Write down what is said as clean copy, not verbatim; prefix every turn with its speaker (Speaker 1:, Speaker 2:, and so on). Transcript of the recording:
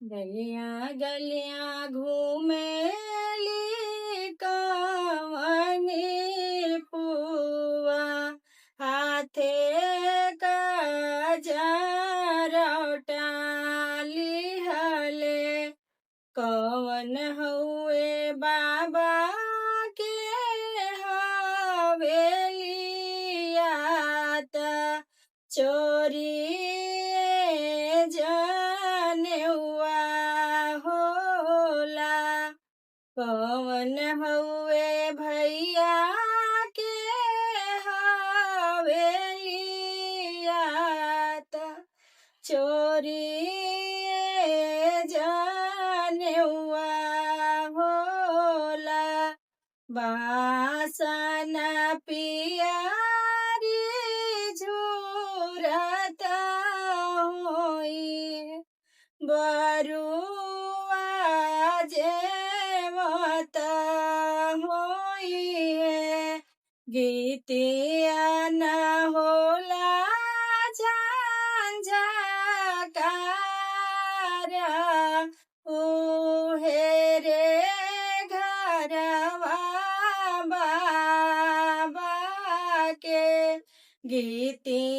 Speaker 1: गलियां गलियां घूमेली कवनी पुआ, हाथे कजरौटाली हले। कवन हउए बाबा के हवेलिया त चोरी जनेउआ होला। कवन हउए भैया के हवेलिया त चोरी जनेउआ होला। बासन पियारी झुरत होई, बरुआ जेवत होई है। गीतिया न होला झंझकार, उहे रे घरवा बाबा के। गीतिया